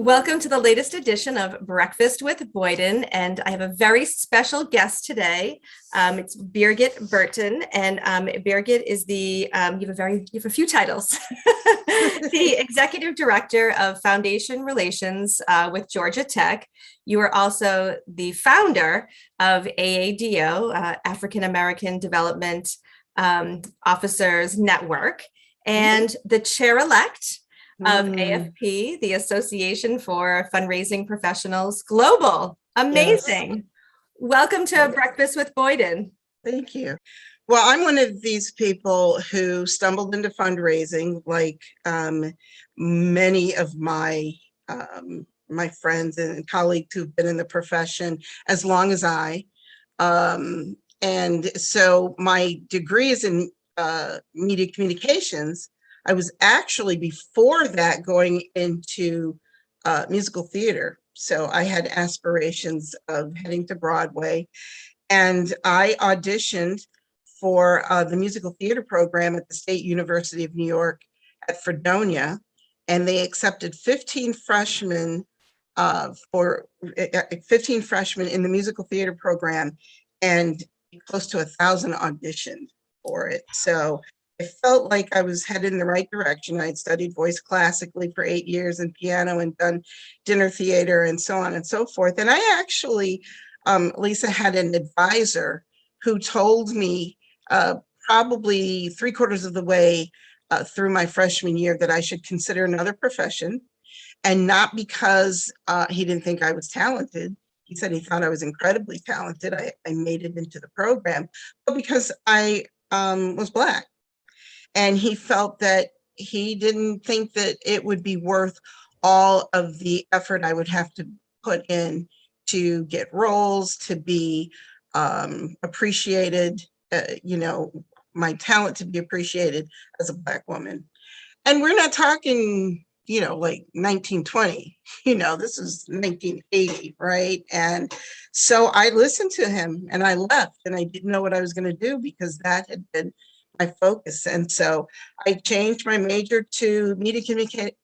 Welcome to the latest edition of Breakfast with Boyden, and I have a very special guest today. It's Birgit Burton, and Birgit is you have a few titles. The Executive Director of Foundation Relations with Georgia Tech. You are also the founder of AADO, African American Development Officers Network, and the chair-elect of AFP, the Association for Fundraising Professionals Global. Amazing. Yes. Welcome to Breakfast with Boyden. Thank you. Well, I'm one of these people who stumbled into fundraising, like many of my my friends and colleagues who've been in the profession as long as I. And so my degree is in media communications. I was actually, before that, going into musical theater. So I had aspirations of heading to Broadway. And I auditioned for the musical theater program at the State University of New York at Fredonia. And they accepted 15 freshmen in the musical theater program, and close to 1,000 auditioned for it. So I felt like I was headed in the right direction. I had studied voice classically for 8 years and piano and done dinner theater and so on and so forth. And I actually, Lisa, had an advisor who told me probably 3/4 of the way through my freshman year that I should consider another profession, and not because he didn't think I was talented. He said he thought I was incredibly talented. I made it into the program, but because I was Black. And he felt that he didn't think that it would be worth all of the effort I would have to put in to get roles, to be appreciated, my talent to be appreciated as a Black woman. And we're not talking, like 1920, this is 1980, right? And so I listened to him and I left, and I didn't know what I was going to do because that had been my focus. And so I changed my major to media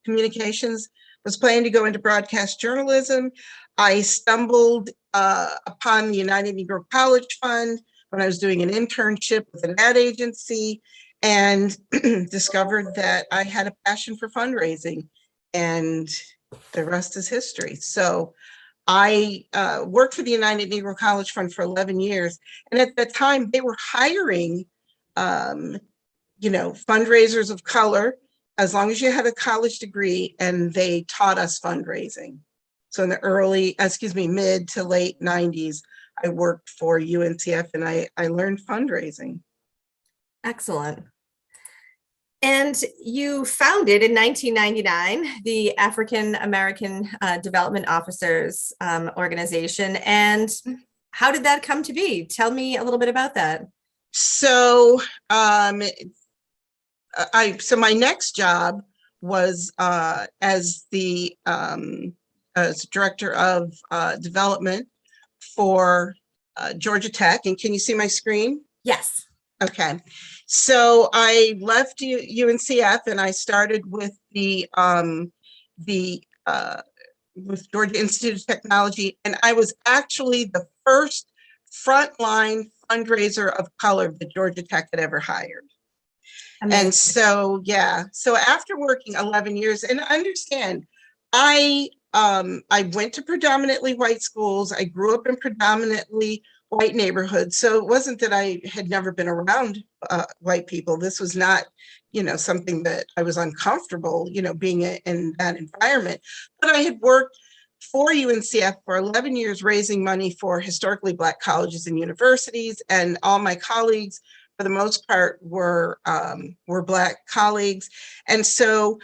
communications, was planning to go into broadcast journalism. I stumbled upon the United Negro College Fund when I was doing an internship with an ad agency, and discovered that I had a passion for fundraising, and the rest is history. So I worked for the United Negro College Fund for 11 years. And at that time, they were hiring fundraisers of color, as long as you had a college degree, and they taught us fundraising. So in the mid to late 90s, I worked for UNCF and I learned fundraising. Excellent. And you founded in 1999 the African American Development Officers organization. And how did that come to be? Tell me a little bit about that. So my next job was as director of development for Georgia Tech. And can you see my screen? Yes. Okay. So I left UNCF and I started with with Georgia Institute of Technology, and I was actually the first frontline fundraiser of color that Georgia Tech had ever hired. Amazing. And so, so after working 11 years, and understand, I went to predominantly white schools. I grew up in predominantly white neighborhoods. So it wasn't that I had never been around white people. This was not, something that I was uncomfortable, being in that environment. But I had worked for UNCF for 11 years, raising money for historically Black colleges and universities. And all my colleagues, for the most part, were Black colleagues. And so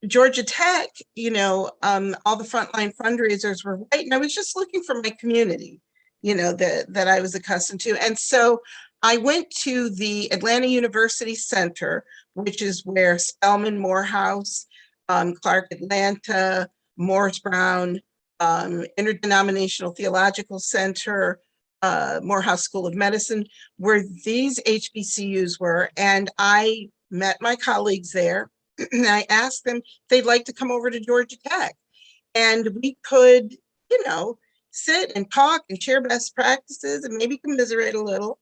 Georgia Tech, all the frontline fundraisers were white. And I was just looking for my community, that I was accustomed to. And so I went to the Atlanta University Center, which is where Spelman, Morehouse, Clark Atlanta, Morris Brown, Interdenominational Theological Center, Morehouse School of Medicine, where these HBCUs were. And I met my colleagues there, and I asked them if they'd like to come over to Georgia Tech. and we could, sit and talk and share best practices and maybe commiserate a little.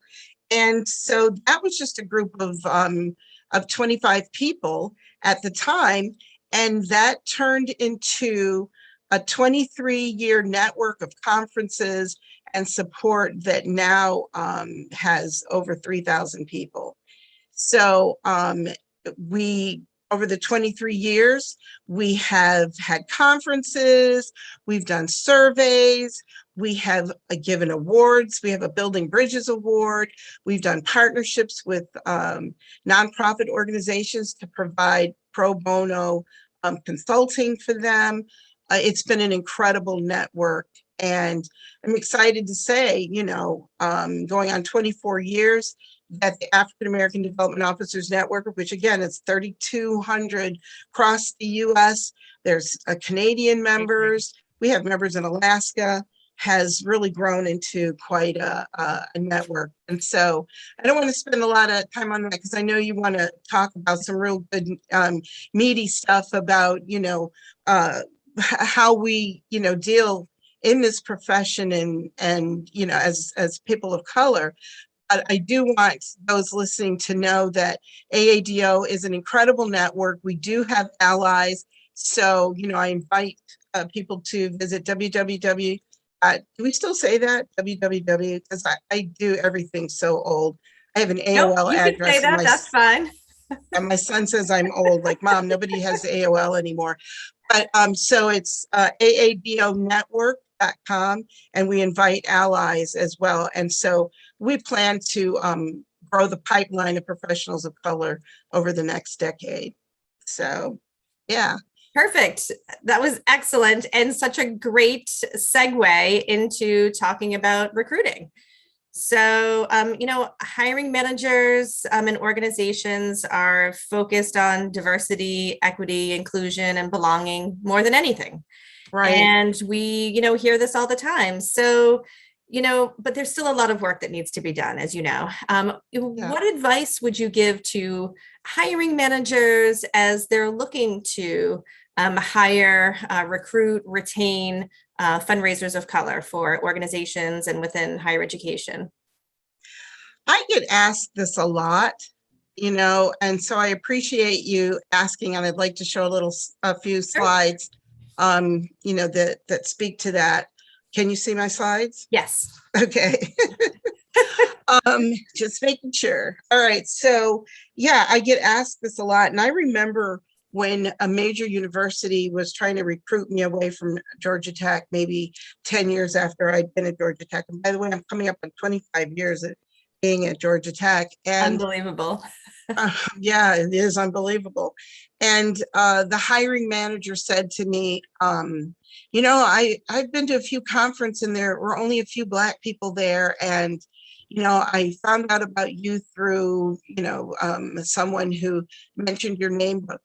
And so that was just a group of 25 people at the time. And that turned into a 23-year network of conferences and support that now has over 3,000 people. So we, over the 23 years, we have had conferences, we've done surveys, we have given awards, we have a Building Bridges Award, we've done partnerships with nonprofit organizations to provide pro bono consulting for them. It's been an incredible network. And I'm excited to say, going on 24 years, that the African American Development Officers Network, which again is 3,200 across the US, there's Canadian members, we have members in Alaska, has really grown into quite a network. And so I don't want to spend a lot of time on that because I know you want to talk about some real good meaty stuff about, how we, deal in this profession and as people of color. I do want those listening to know that AADO is an incredible network. We do have allies. So, I invite people to visit www. Do we still say that? www, because I do everything so old. I have an AOL you address. Can say that, that's fine. And my son says I'm old, like, Mom, nobody has AOL anymore. But so it's aadonetwork.com, and we invite allies as well. And so we plan to grow the pipeline of professionals of color over the next decade. So, yeah. Perfect. That was excellent and such a great segue into talking about recruiting. So, hiring managers and organizations are focused on diversity, equity, inclusion, and belonging more than anything. Right. And we, hear this all the time. So, but there's still a lot of work that needs to be done, as you know. What advice would you give to hiring managers as they're looking to hire, recruit, retain fundraisers of color for organizations and within higher education? I get asked this a lot, and so I appreciate you asking, and I'd like to show a few slides, that speak to that. Can you see my slides? Yes. Okay. Just making sure. All right. So yeah, I get asked this a lot. And I remember when a major university was trying to recruit me away from Georgia Tech, maybe 10 years after I'd been at Georgia Tech. And by the way, I'm coming up on 25 years at being at Georgia Tech. And unbelievable. Yeah, it is unbelievable. And the hiring manager said to me, I've been to a few conferences and there were only a few Black people there. And, I found out about you through, someone who mentioned your name, but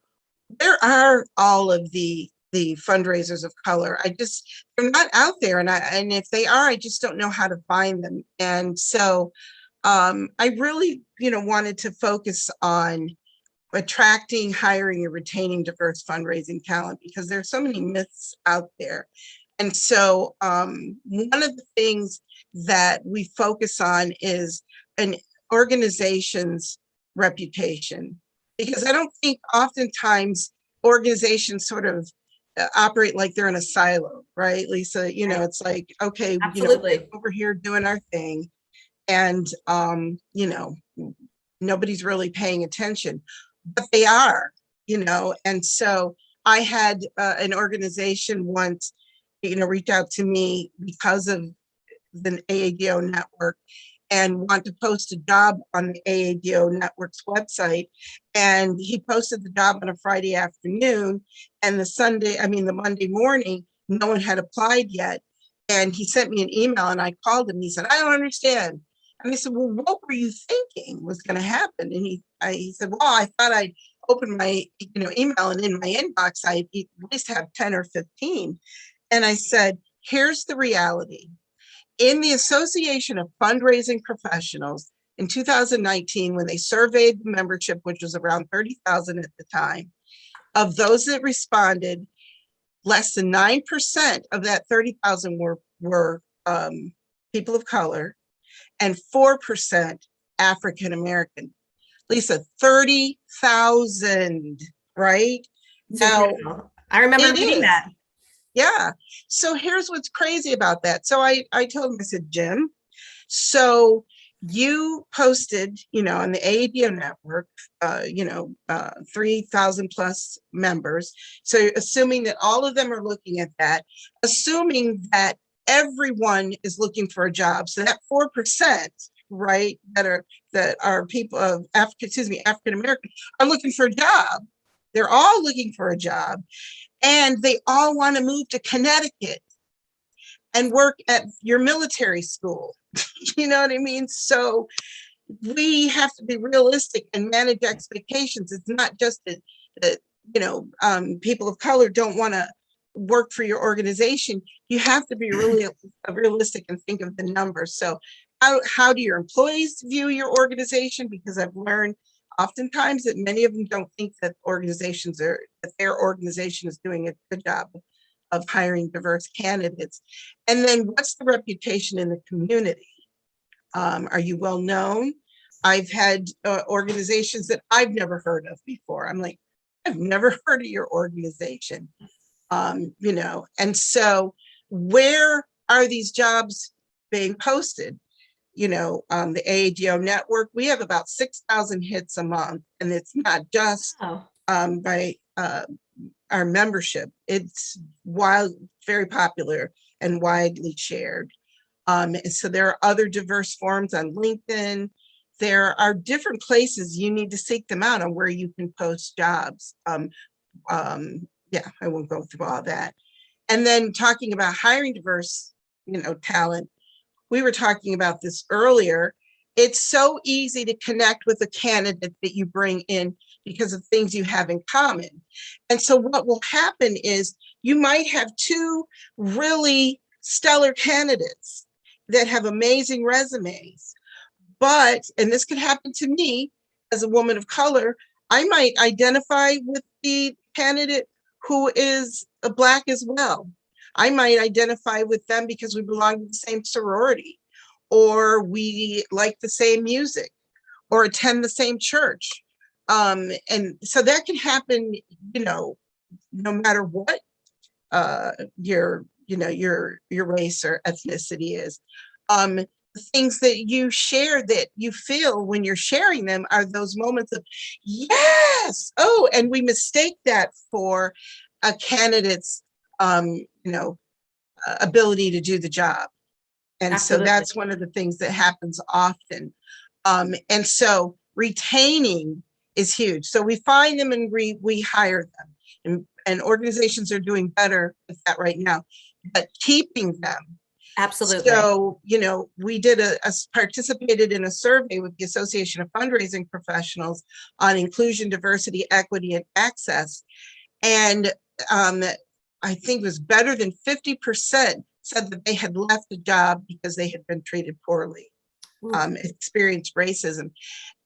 there are all of the fundraisers of color. They're not out there. And if they are, I just don't know how to find them. And so I really, wanted to focus on attracting, hiring, and retaining diverse fundraising talent because there's so many myths out there. And so one of the things that we focus on is an organization's reputation, because I don't think oftentimes organizations sort of operate like they're in a silo, right, Lisa? It's like, okay, absolutely, we're over here doing our thing, and nobody's really paying attention, but they are, and so I had an organization once, reach out to me because of the AADO network and want to post a job on the AADO network's website. And he posted the job on a Friday afternoon, and the Monday morning, no one had applied yet. And he sent me an email and I called him. He said, I don't understand. And I said, well, what were you thinking was going to happen? And he said, well, I thought I'd open my email, and in my inbox, I at least have 10 or 15. And I said, here's the reality. In the Association of Fundraising Professionals in 2019, when they surveyed the membership, which was around 30,000 at the time, of those that responded, less than 9% of that 30,000 were people of color, and 4% African American. Lisa, 30,000, right? It's Now, incredible. I remember it reading is. that. Yeah. So here's what's crazy about that. So I told him, I said, Jim, so you posted, on the AADO network, 3,000 plus members. So assuming that all of them are looking at that, assuming that everyone is looking for a job. So that 4%, right, that are people of African American are looking for a job. They're all looking for a job, and they all want to move to Connecticut and work at your military school. You know what I mean? So we have to be realistic and manage expectations. It's not just that people of color don't want to work for your organization. You have to be really realistic and think of the numbers. So how do your employees view your organization? Because I've learned oftentimes that many of them don't think that their organization is doing a good job of hiring diverse candidates. And then what's the reputation in the community? Are you well known? I've had organizations that I've never heard of before. I'm like, I've never heard of your organization. And so where are these jobs being posted? The AADO network, we have about 6,000 hits a month, and it's not just by our membership. It's very popular and widely shared. And so there are other diverse forums on LinkedIn. There are different places you need to seek them out on where you can post jobs. I won't go through all that. And then talking about hiring diverse, talent, we were talking about this earlier. It's so easy to connect with a candidate that you bring in because of things you have in common. And so what will happen is you might have two really stellar candidates that have amazing resumes, and this could happen to me as a woman of color, I might identify with the candidate who is Black as well. I might identify with them because we belong to the same sorority, or we like the same music, or attend the same church. And so that can happen, no matter what your race or ethnicity is. The things that you share that you feel when you're sharing them are those moments of, yes, oh, and we mistake that for a candidate's, ability to do the job. And Absolutely. so that's one of the things that happens often. And so retaining is huge. So we find them and we hire them, and organizations are doing better with that right now, but keeping them. Absolutely. So, we participated in a survey with the Association of Fundraising Professionals on inclusion, diversity, equity, and access. And I think it was better than 50% said that they had left a job because they had been treated poorly, experienced racism.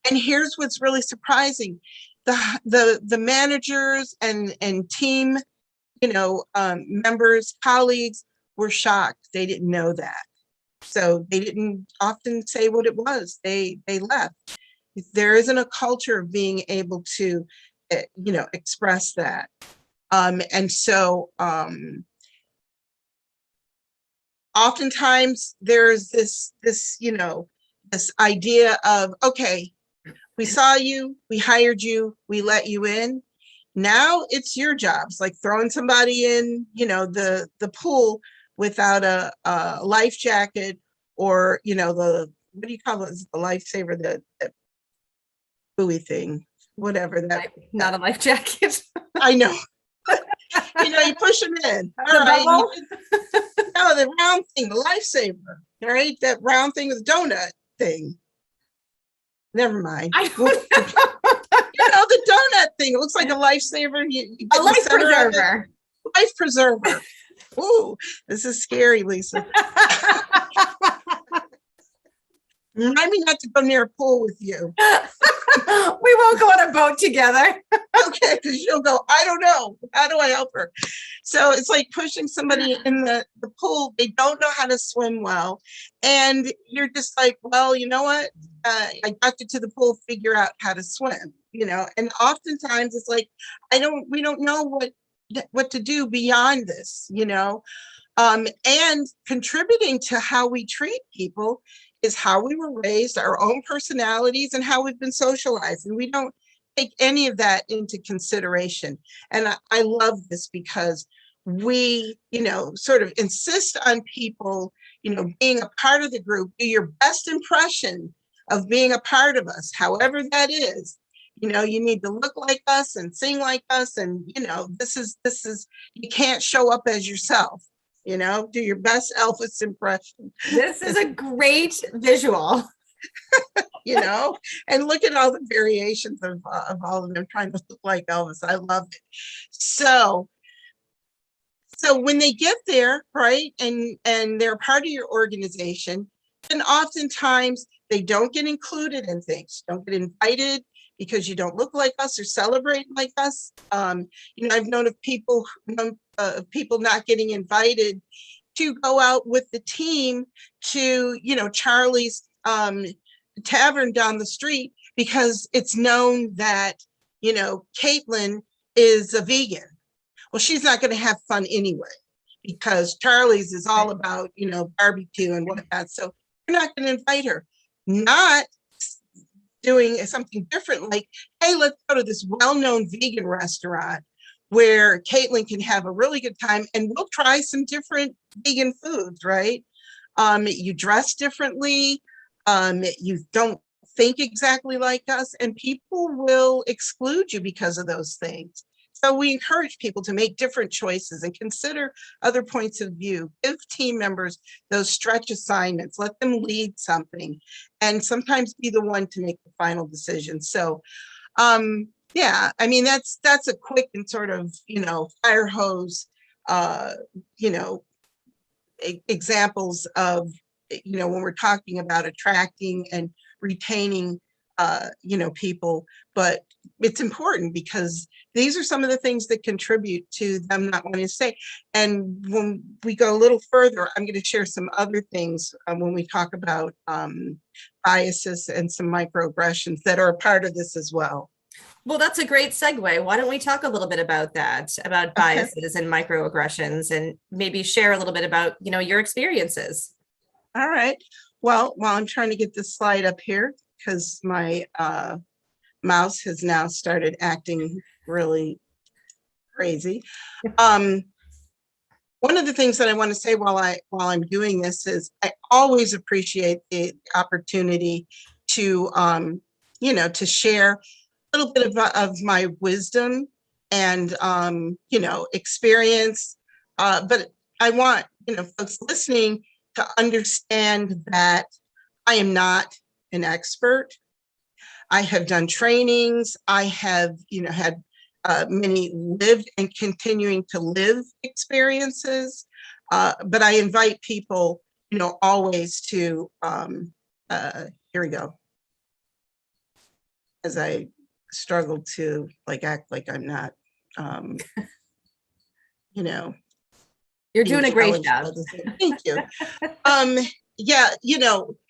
And here's what's really surprising. The managers and team, members, colleagues were shocked. They didn't know that. So they didn't often say what it was. They left. There isn't a culture of being able to, express that. And so oftentimes there's this idea of, okay, we saw you, we hired you, we let you in. Now it's your jobs, like throwing somebody in, the pool without a life jacket, or, what do you call it? The Lifesaver, the buoy thing, whatever that. Not a life jacket. I know. You push them in. All right. No, the round thing, the Lifesaver, right? That round thing with the donut thing. Never mind. The donut thing. It looks like a Lifesaver. You a life preserver. Life preserver. Ooh, this is scary, Lisa. Remind me not to go near a pool with you. We won't go on a boat together. Okay, because she'll go, I don't know. How do I help her? So it's like pushing somebody in the pool. They don't know how to swim well. And you're just like, well, you know what? I got you to the pool, figure out how to swim, and oftentimes it's like, we don't know what to do beyond this, and contributing to how we treat people is how we were raised, our own personalities, and how we've been socialized. And we don't take any of that into consideration. And I love this because we, sort of insist on people, being a part of the group. Do your best impression of being a part of us, however that is. You need to look like us and sing like us. And, this is, you can't show up as yourself. Do your best Elvis impression. This is a great visual. And look at all the variations of all of them trying to look like Elvis. I love it. So when they get there, right, and they're part of your organization, then oftentimes they don't get included in things, don't get invited because you don't look like us or celebrate like us. I've known of people not getting invited to go out with the team to, Charlie's tavern down the street because it's known that, Caitlin is a vegan. Well, she's not going to have fun anyway because Charlie's is all about, barbecue and whatnot. So you're not going to invite her. Not doing something different, like, hey, let's go to this well-known vegan restaurant where Caitlin can have a really good time and we'll try some different vegan foods, right? You dress differently. You don't think exactly like us, and people will exclude you because of those things. So we encourage people to make different choices and consider other points of view. Give team members those stretch assignments, let them lead something, and sometimes be the one to make the final decision. So, that's a quick and sort of, fire hose, examples of, when we're talking about attracting and retaining, people. But it's important because these are some of the things that contribute to them not wanting to stay. And when we go a little further, I'm going to share some other things when we talk about biases and some microaggressions that are a part of this as well. Well, that's a great segue. Why don't we talk a little bit about that, about biases and microaggressions, and maybe share a little bit about, your experiences. All right. Well, while I'm trying to get this slide up here, because my mouse has now started acting really crazy. One of the things that I want to say while I'm doing this is I always appreciate the opportunity to, to share a little bit of my wisdom and, experience. But I want, folks listening to understand that I am not an expert. I have done trainings. I have, had many lived and continuing to live experiences. But I invite people, always to, here we go. As I struggle to act like I'm not, You're doing a great job. Thank you.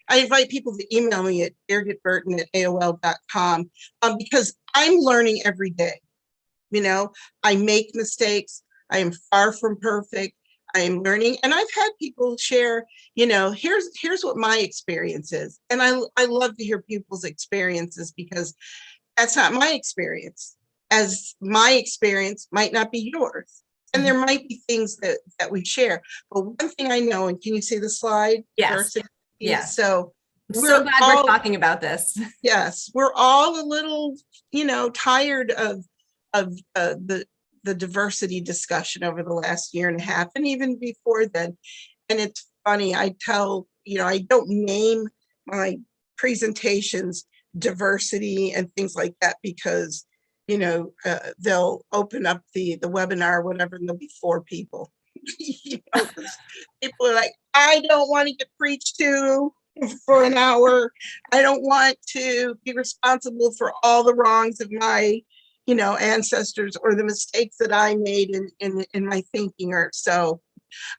I invite people to email me at birgitburton@aol.com because I'm learning every day. I make mistakes. I am far from perfect. I am learning. And I've had people share, here's what my experience is. And I love to hear people's experiences because that's not my experience, as my experience might not be yours. And there might be things that we share. But one thing I know, and can you see the slide? Yes. Yes. So I'm so glad we're talking about this. Yes, we're all a little, tired of the diversity discussion over the last year and a half, and even before then. And it's funny, I tell, I don't name my presentations diversity and things like that because, they'll open up the webinar or whatever, and there'll be 4 people. People are like, I don't want to get preached to. for an hour. I don't want to be responsible for all the wrongs of my, ancestors or the mistakes that I made in my thinking. Or so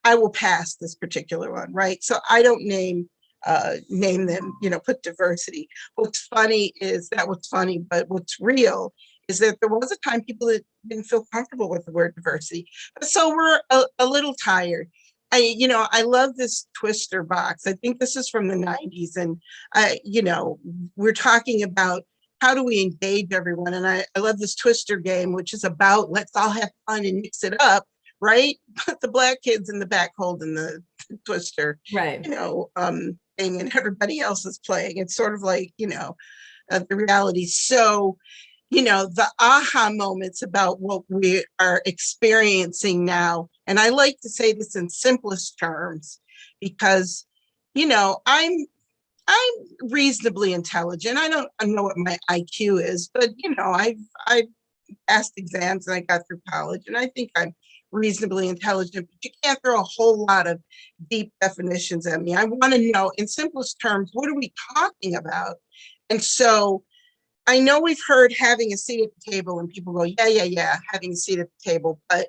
I will pass this particular one, right? So I don't name them, put diversity. What's funny is that what's funny, but what's real is that there was a time people that didn't feel comfortable with the word diversity. So we're a little tired. I love this twister box. I think this is from the 90s. And, we're talking about how do we engage everyone? And I love this twister game, which is about let's all have fun and mix it up, right? But the Black kids in the back holding the twister, Right. thing, and everybody else is playing. It's sort of like, the reality. So, the aha moments about what we are experiencing now. And I like to say this in simplest terms because, I'm reasonably intelligent. I don't know what my IQ is, but I've passed exams and I got through college, and I think I'm reasonably intelligent, but you can't throw a whole lot of deep definitions at me. I want to know in simplest terms, what are we talking about? And so I know we've heard having a seat at the table and people go, yeah, having a seat at the table, but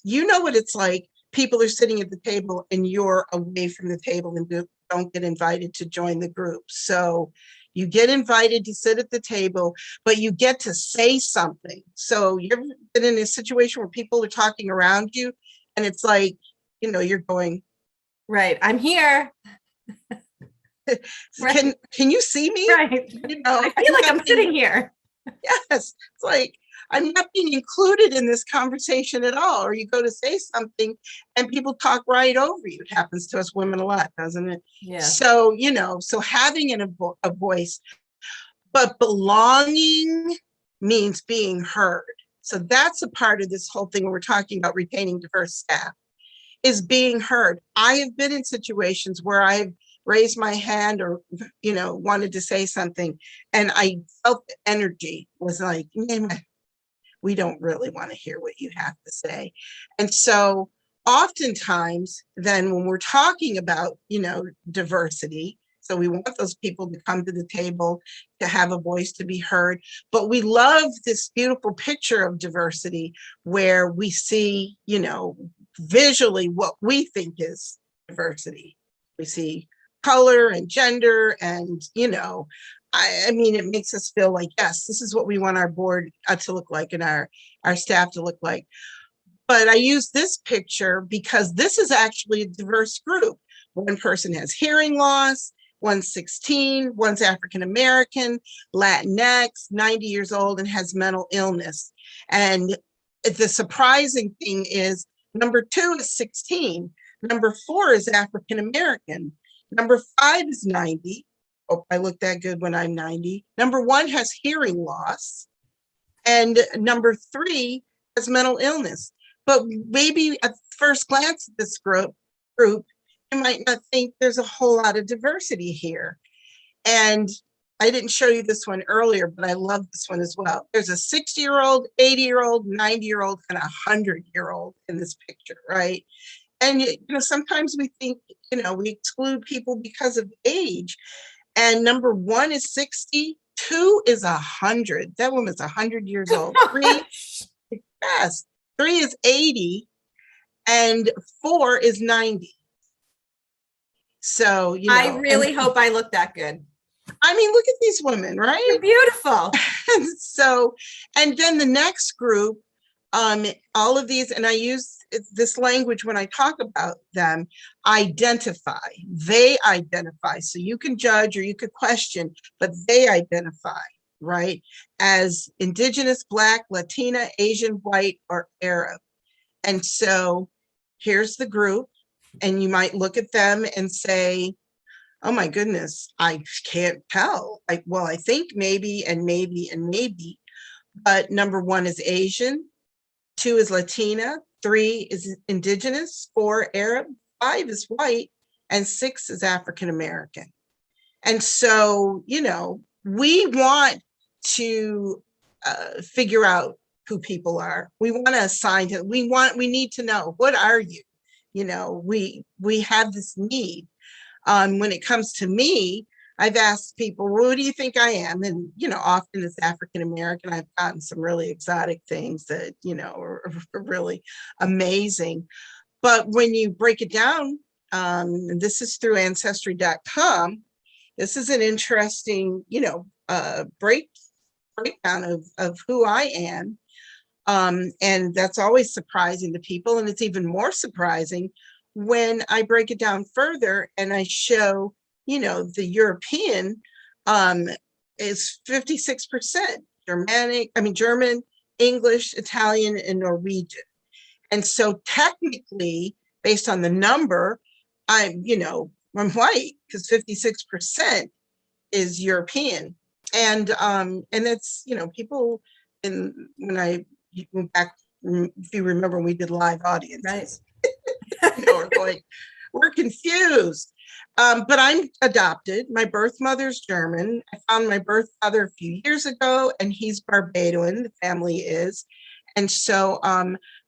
you know what it's like. People are sitting at the table and you're away from the table and don't get invited to join the group. So you get invited to sit at the table, but you get to say something. So you've been in a situation where people are talking around you and it's like, you're going, right, I'm here. Right. Can you see me? Right. I feel like I'm sitting here. Yes. It's like, I'm not being included in this conversation at all. Or you go to say something and people talk right over you. It happens to us women a lot, doesn't it? Yeah. So, so having a voice, but belonging means being heard. So that's a part of this whole thing when we're talking about retaining diverse staff, is being heard. I have been in situations where I've raised my hand or, wanted to say something, and I felt the energy was like, we don't really want to hear what you have to say. And so oftentimes then when we're talking about, diversity, so we want those people to come to the table, to have a voice, to be heard, but we love this beautiful picture of diversity where we see, visually what we think is diversity. We see color and gender and, I mean, it makes us feel like, yes, this is what we want our board to look like and our staff to look like. But I use this picture because this is actually a diverse group. One person has hearing loss, one's 16, one's African-American, Latinx, 90 years old, and has mental illness. And the surprising thing is number 2 is 16, number 4 is African-American, number 5 is 90. Oh, I look that good when I'm 90. Number 1 has hearing loss. And number 3 has mental illness. But maybe at first glance at this group, you might not think there's a whole lot of diversity here. And I didn't show you this one earlier, but I love this one as well. There's a 60-year-old, 80-year-old, 90-year-old, and a 100-year-old in this picture, right? And sometimes we think, we exclude people because of age. And number 1 is 60, 2 is 100. That woman's 100 years old. 3, yes, 3 is 80, and 4 is 90. So, I really hope I look that good. I mean, look at these women, right? You're beautiful. And then the next group, all of these, and I use this language when I talk about them, identify. They identify. So you can judge or you could question, but they identify, right? As Indigenous, Black, Latina, Asian, white, or Arab. And so here's the group, and you might look at them and say, oh my goodness, I can't tell. I think maybe and maybe and maybe, but number 1 is Asian, 2 is Latina, 3 is Indigenous, 4 Arab, 5 is white, and 6 is African American. And so, we want to figure out who people are. We want to assign to, we need to know, what are you? We have this need. When it comes to me, I've asked people, well, what do you think I am? And, often it's African American. I've gotten some really exotic things that, are really amazing. But when you break it down, and this is through ancestry.com, this is an interesting, breakdown of who I am. And that's always surprising to people. And it's even more surprising when I break it down further and I show, the European is 56% German, English, Italian, and Norwegian. And so technically, based on the number, I'm white because 56% is European. And it's, people, and when I went back, if you remember, when we did live audiences, right. we're confused. But I'm adopted. My birth mother's German. I found my birth father a few years ago, and he's Barbadian, the family is. And so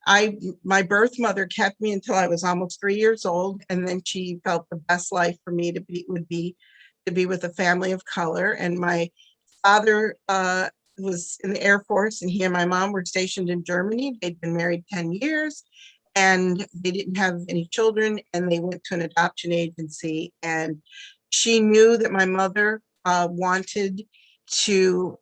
my birth mother kept me until I was almost 3 years old. And then she felt the best life for me would be to be with a family of color. And my father was in the Air Force, and he and my mom were stationed in Germany. They'd been married 10 years. And they didn't have any children, and they went to an adoption agency. And she knew that my mother wanted to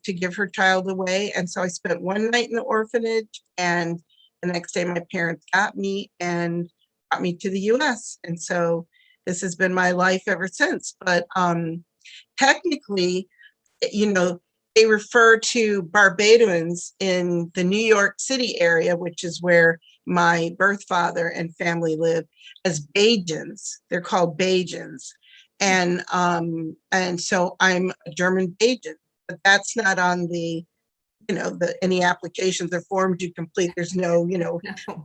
give her child away. And so I spent one night in the orphanage, and the next day my parents got me and brought me to the US. And so this has been my life ever since. But technically, they refer to Barbadians in the New York City area, which is where my birth father and family live, as Bajans. They're called Bajans. And so I'm a German Bajan, but that's not on the, any applications or forms you complete. There's no,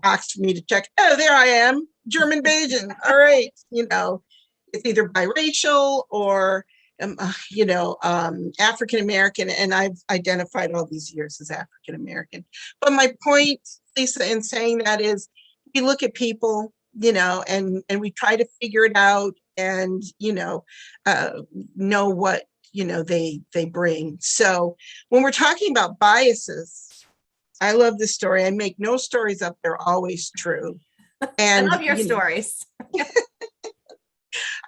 box for me to check. Oh, there I am, German Bajan. All right. It's either biracial or, African American, and I've identified all these years as African American. But my point, Lisa, in saying that is, we look at people, and we try to figure it out, and know what they bring. So when we're talking about biases, I love this story. I make no stories up; they're always true. And I love your stories.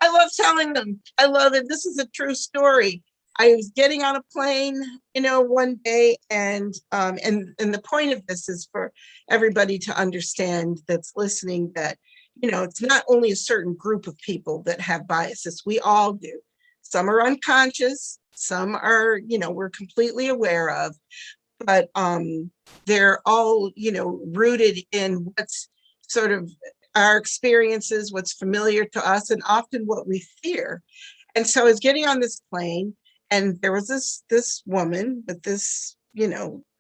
I love telling them. I love it. This is a true story. I was getting on a plane, one day, and the point of this is for everybody to understand that's listening that, it's not only a certain group of people that have biases. We all do. Some are unconscious. Some are, we're completely aware of, but they're all, rooted in what's sort of our experiences, what's familiar to us, and often what we fear. And so I was getting on this plane, and there was this woman with this,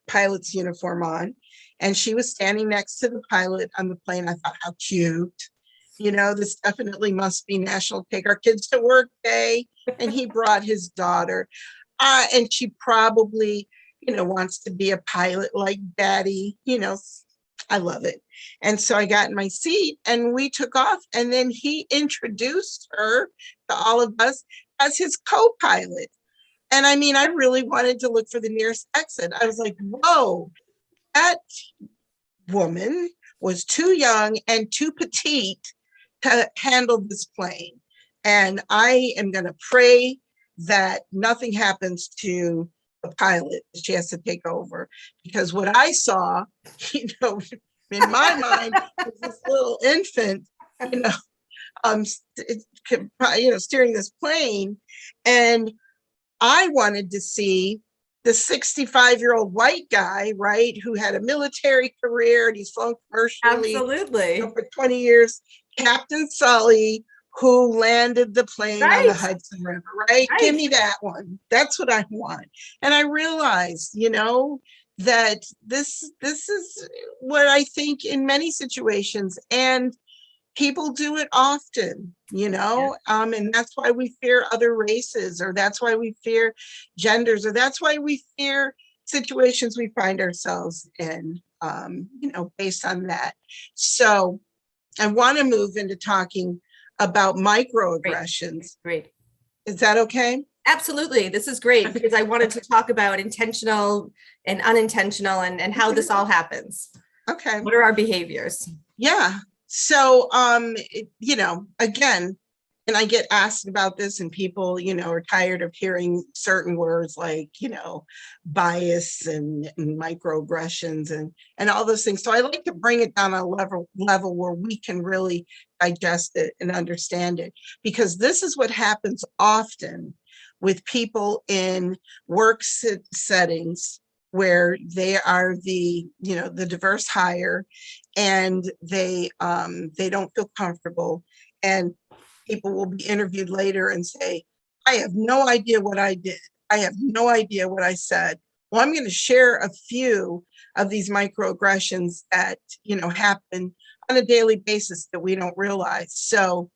pilot's uniform on, and she was standing next to the pilot on the plane. I thought, how cute. This definitely must be National Take Our Kids to Work Day. And he brought his daughter. And she probably, wants to be a pilot like daddy, I love it. And so I got in my seat and we took off, and then he introduced her to all of us as his co-pilot. And I mean, I really wanted to look for the nearest exit. I was like, whoa, that woman was too young and too petite to handle this plane. And I am going to pray that nothing happens to the pilot. She has to take over, because what I saw, in my mind, was this little infant, steering this plane. And I wanted to see the 65-year-old white guy, right, who had a military career and he's flown commercially for 20 years, Captain Sully, who landed the plane on the Hudson River, right? Give me that one. That's what I want. And I realized, that this is what I think in many situations, and people do it often, and that's why we fear other races, or that's why we fear genders, or that's why we fear situations we find ourselves in, based on that. So I want to move into talking about microaggressions. Great. Is that okay? Absolutely. This is great because I wanted to talk about intentional and unintentional and how this all happens. Okay. What are our behaviors? Yeah. So, again, and I get asked about this, and people, are tired of hearing certain words like, bias and microaggressions and all those things. So I like to bring it down a level where we can really digest it and understand it, because this is what happens often with people in work settings where they are the diverse hire, and they don't feel comfortable, and people will be interviewed later and say, I have no idea what I did. I have no idea what I said. Well, I'm going to share a few of these microaggressions that, happen on a daily basis that we don't realize. So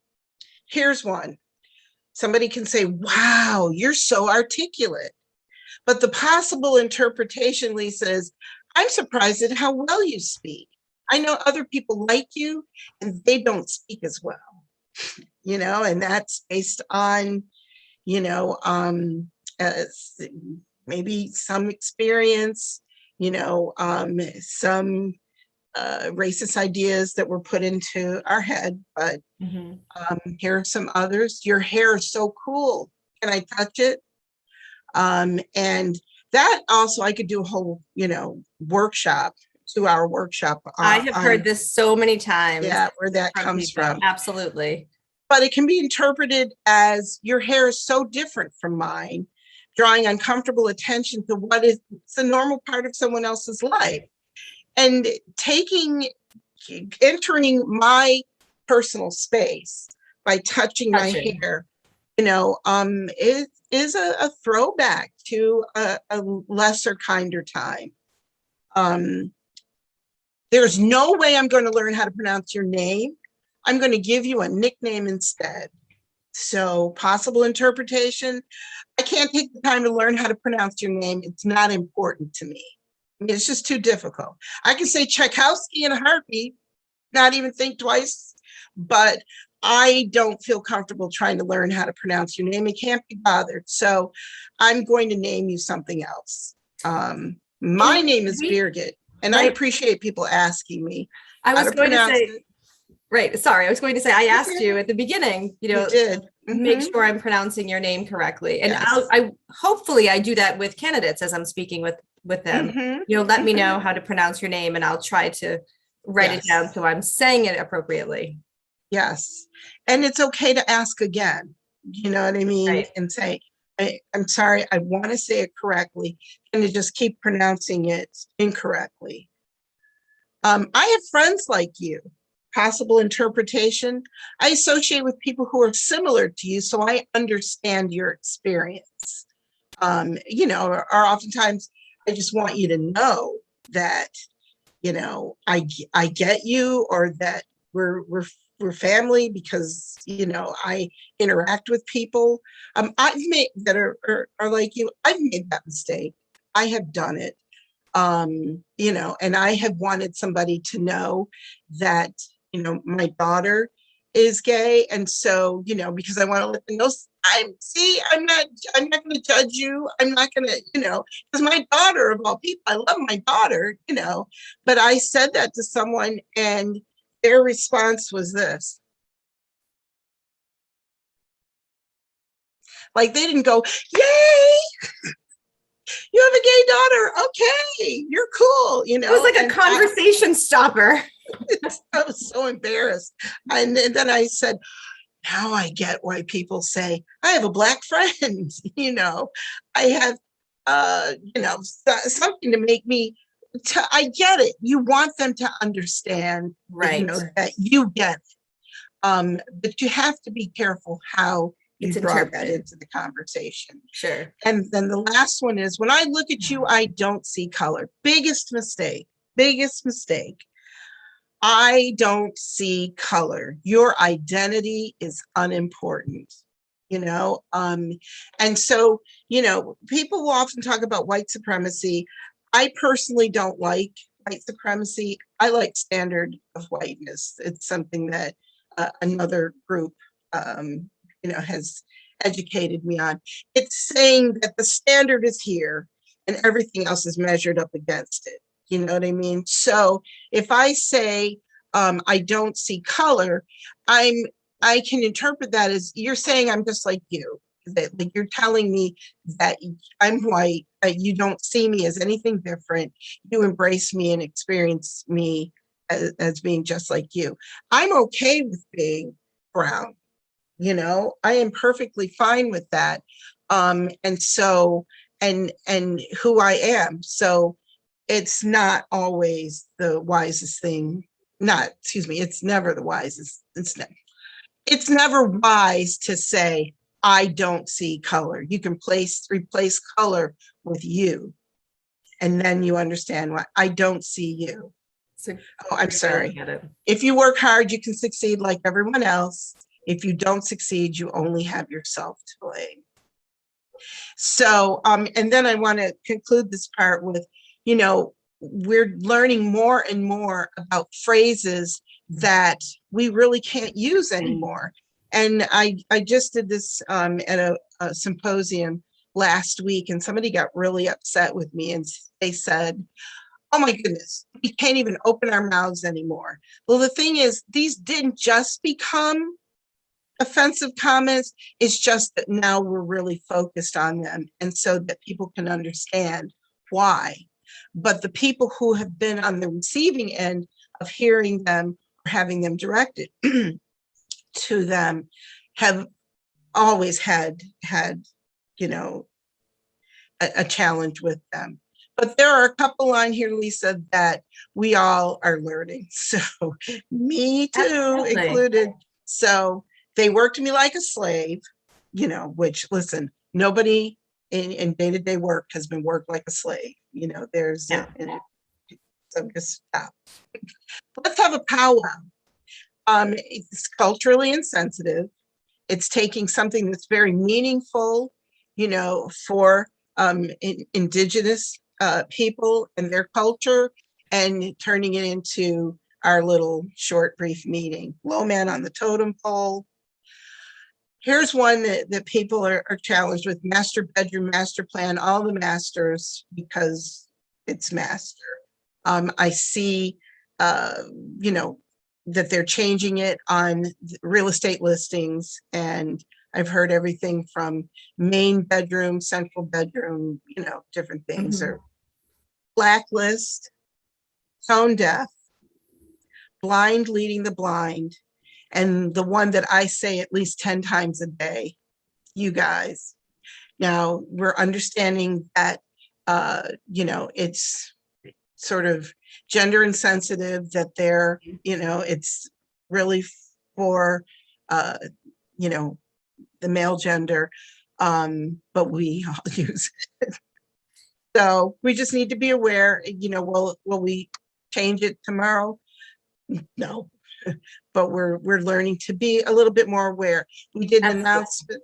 here's one. Somebody can say, wow, you're so articulate. But the possible interpretation, Lisa, is, I'm surprised at how well you speak. I know other people like you and they don't speak as well, and that's based on, maybe some experience, some racist ideas that were put into our head. But here are some others. Your hair is so cool. Can I touch it? And that also, I could do a whole, workshop, 2-hour workshop. I have heard this so many times. Yeah, where that comes from. Absolutely. But it can be interpreted as, your hair is so different from mine, drawing uncomfortable attention to what is a normal part of someone else's life. And entering my personal space by touching my hair, is a throwback to a lesser, kinder time. There's no way I'm going to learn how to pronounce your name. I'm going to give you a nickname instead. So possible interpretation, I can't take the time to learn how to pronounce your name. It's not important to me. I mean, it's just too difficult. I can say Tchaikovsky in a heartbeat, not even think twice, but I don't feel comfortable trying to learn how to pronounce your name. I can't be bothered. So I'm going to name you something else. My name is Birgit, and I appreciate people asking me how to pronounce it. Right. Sorry, I was going to say, I asked you at the beginning, You did. make sure I'm pronouncing your name correctly. And I hopefully I do that with candidates as I'm speaking with them. Let me know how to pronounce your name and I'll try to write it down so I'm saying it appropriately. Yes. And it's okay to ask again, you know what I mean? Right. And say, I'm sorry, I want to say it correctly, and to just keep pronouncing it incorrectly. I have friends like you. Possible interpretation, I associate with people who are similar to you, so I understand your experience. Or oftentimes I just want you to know that, I get you, or that we're family, because I interact with people. I've made that are like you. I've made that mistake. I have done it. And I have wanted somebody to know that, my daughter is gay. And so, because I want to let them know, I'm not going to judge you. I'm not going to, because my daughter, of all people, I love my daughter, but I said that to someone and their response was this. Like, they didn't go, yay, you have a gay daughter. Okay, you're cool. It was like a conversation stopper. I was so embarrassed. And then I said, now I get why people say, I have a Black friend. I have, something to make me, I get it. You want them to understand, right? That you get it. But you have to be careful how you brought that into the conversation. Sure. And then the last one is, when I look at you, I don't see color. Biggest mistake. I don't see color. Your identity is unimportant, and so, people will often talk about white supremacy. I personally don't like white supremacy. I like standard of whiteness. It's something that another group has educated me on. It's saying that the standard is here and everything else is measured up against it. You know what I mean? So if I say, I don't see color, I can interpret that as you're saying I'm just like you. That, like, you're telling me that I'm white, that you don't see me as anything different. You embrace me and experience me as being just like you. I'm okay with being brown. I am perfectly fine with that. And so, and who I am. So it's not always the wisest thing. It's never the wisest. It's never wise to say, I don't see color. You can replace color with you. And then you understand why I don't see you. So, oh, I'm sorry. Get it. If you work hard, you can succeed like everyone else. If you don't succeed, you only have yourself to blame. So, and then I want to conclude this part with, we're learning more and more about phrases that we really can't use anymore. And I just did this at a symposium last week, and somebody got really upset with me, and they said, oh my goodness, we can't even open our mouths anymore. Well, the thing is, these didn't just become offensive comments. It's just that now we're really focused on them, and so that people can understand why. But the people who have been on the receiving end of hearing them or having them directed to them have always had a challenge with them. But there are a couple on here, Lisa, that we all are learning. So me too, Absolutely. included. So they worked me like a slave, which, listen, nobody in day-to-day work has been worked like a slave. There's Yeah. So just stop. Let's have a powwow. It's culturally insensitive. It's taking something that's very meaningful, for indigenous people and their culture, and turning it into our little short, brief meeting. Low man on the totem pole. Here's one that people are challenged with: master bedroom, master plan, all the masters, because it's master. I see, that they're changing it on real estate listings, and I've heard everything from main bedroom, central bedroom, different things. Or blacklist, tone deaf, blind leading the blind, and the one that I say at least 10 times a day, you guys. Now we're understanding that, it's sort of gender insensitive, that they're, it's really for, the male gender, but we all use it. So we just need to be aware, will we change it tomorrow? No, but we're learning to be a little bit more aware. We did an announcement.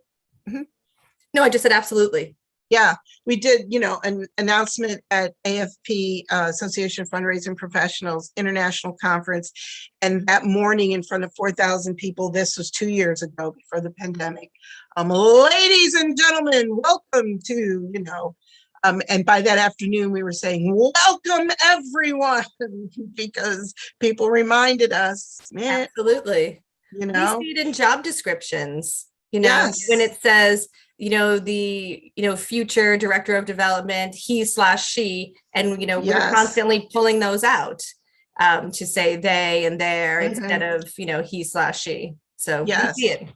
No, I just said absolutely. Yeah, we did, an announcement at AFP, Association of Fundraising Professionals International Conference. And that morning, in front of 4,000 people, this was 2 years ago, before the pandemic. Ladies and gentlemen, welcome to, and by that afternoon, we were saying, welcome everyone, because people reminded us, man. Absolutely. We see it in job descriptions, Yes. when it says, the, future director of development, he/she, and, Yes. we're constantly pulling those out to say they and their instead of, he/she. So yes. we see it.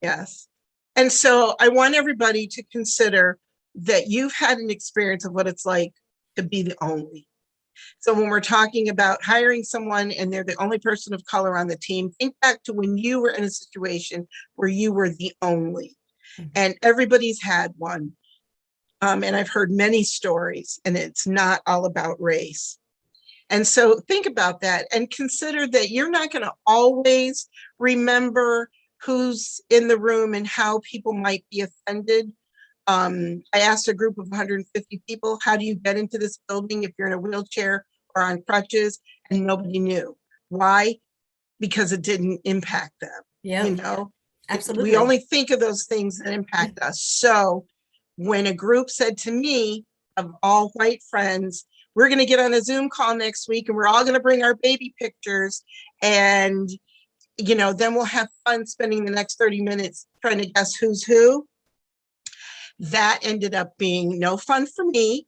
Yes. And so I want everybody to consider that you've had an experience of what it's like to be the only. So when we're talking about hiring someone and they're the only person of color on the team, think back to when you were in a situation where you were the only. And everybody's had one. And I've heard many stories, and it's not all about race. And so think about that and consider that you're not going to always remember who's in the room and how people might be offended. I asked a group of 150 people, how do you get into this building if you're in a wheelchair or on crutches? And nobody knew. Why? Because it didn't impact them. Yeah. Absolutely. We only think of those things that impact us. So when a group said to me, of all white friends, we're going to get on a Zoom call next week and we're all going to bring our baby pictures, and then we'll have fun spending the next 30 minutes trying to guess who's who. That ended up being no fun for me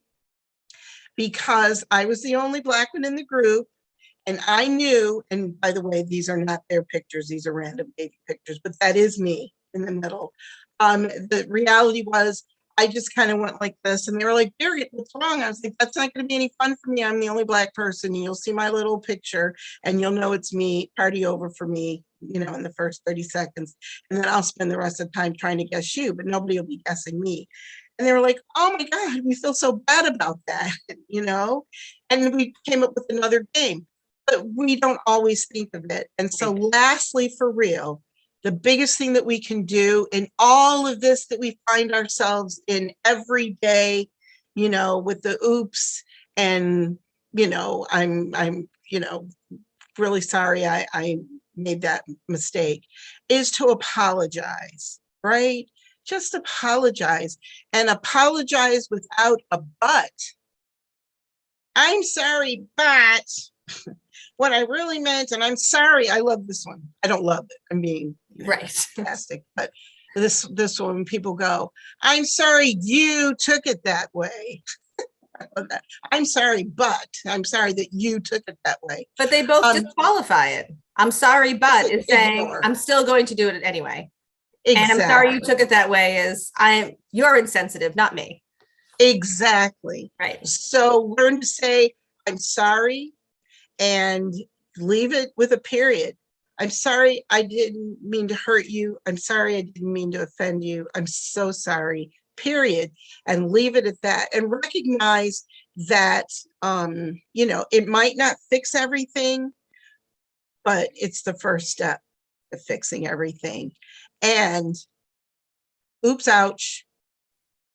because I was the only Black one in the group. And I knew, and by the way, these are not their pictures, these are random baby pictures, but that is me in the middle. The reality was I just kind of went like this, and they were like, Birgit, what's wrong? I was like, that's not going to be any fun for me. I'm the only Black person. And you'll see my little picture and you'll know it's me. Party over for me, in the first 30 seconds. And then I'll spend the rest of the time trying to guess you, but nobody will be guessing me. And they were like, oh my God, we feel so bad about that, And we came up with another game, but we don't always think of it. And so lastly, for real, the biggest thing that we can do in all of this that we find ourselves in every day, with the oops and, I'm really sorry I made that mistake, is to apologize, right? Just apologize, and apologize without a but. I'm sorry, but what I really meant, and I'm sorry, I love this one. I don't love it. I'm being right. Fantastic. But this one, people go, I'm sorry you took it that way. I'm sorry, but I'm sorry that you took it that way. But they both disqualify it. I'm sorry, but is saying ignore. I'm still going to do it anyway. Exactly. And I'm sorry you took it that way is you're insensitive, not me. Exactly. Right. So learn to say, I'm sorry, and leave it with a period. I'm sorry, I didn't mean to hurt you. I'm sorry, I didn't mean to offend you. I'm so sorry, period. And leave it at that. And recognize that, it might not fix everything, but it's the first step to fixing everything. And oops, ouch.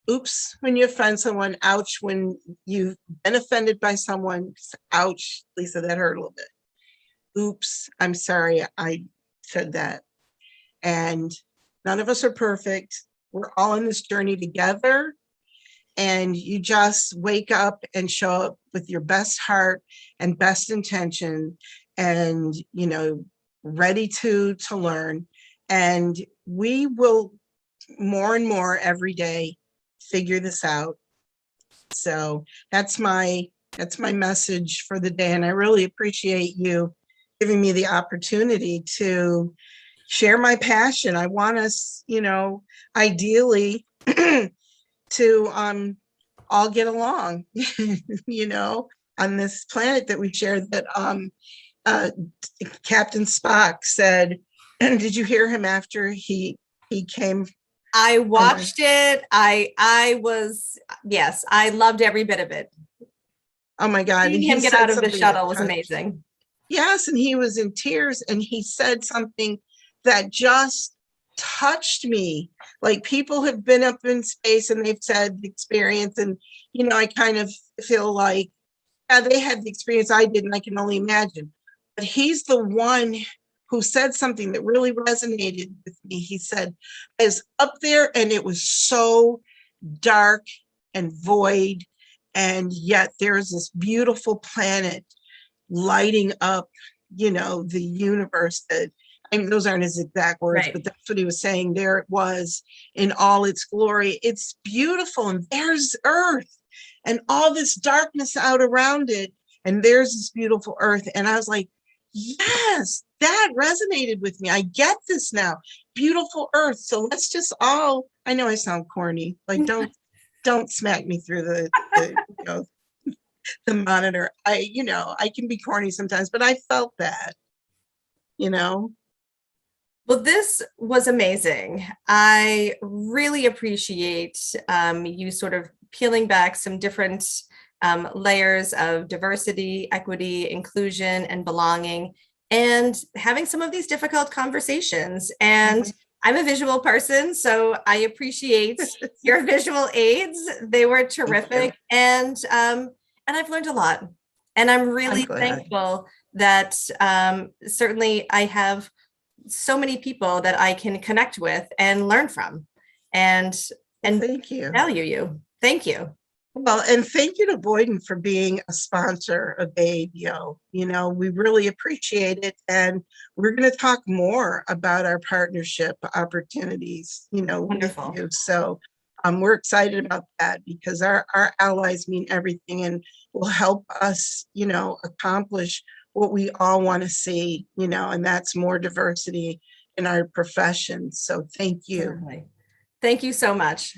Oops, when you offend someone. Ouch, when you've been offended by someone. Ouch, Lisa, that hurt a little bit. Oops, I'm sorry I said that. And none of us are perfect. We're all in this journey together. And you just wake up and show up with your best heart and best intention and, ready to learn. And we will more and more every day figure this out. So that's my message for the day. And I really appreciate you giving me the opportunity to share my passion. I want us, ideally to all get along, on this planet that we share. That Captain Spock said, did you hear him after he came? I watched it. I loved every bit of it. Oh my God. Seeing him get out of the shuttle was amazing. Yes, and he was in tears, and he said something that just touched me. Like, people have been up in space and they've said the experience, and I kind of feel like, yeah, they had the experience I did, and I can only imagine. But he's the one who said something that really resonated with me. He said, I was up there and it was so dark and void, and yet there's this beautiful planet lighting up, the universe. That, I mean, those aren't his exact words, right, but that's what he was saying. There it was in all its glory. It's beautiful. And there's Earth and all this darkness out around it. And there's this beautiful Earth. And I was like, yes, that resonated with me. I get this now. Beautiful Earth. So let's just all, I know I sound corny. Like, don't smack me through the monitor. I can be corny sometimes, but I felt that, Well, this was amazing. I really appreciate you sort of peeling back some different layers of diversity, equity, inclusion, and belonging, and having some of these difficult conversations. And I'm a visual person, so I appreciate your visual aids. They were terrific. And I've learned a lot. And I'm really thankful that certainly I have so many people that I can connect with and learn from and Thank you. value you. Thank you. Well, and thank you to Boyden for being a sponsor of BABO. You know, we really appreciate it. And we're going to talk more about our partnership opportunities, you know, Wonderful. with you. So we're excited about that because our allies mean everything and will help us, you know, accomplish what we all want to see, you know, and that's more diversity in our profession. So thank you. Certainly. Thank you so much.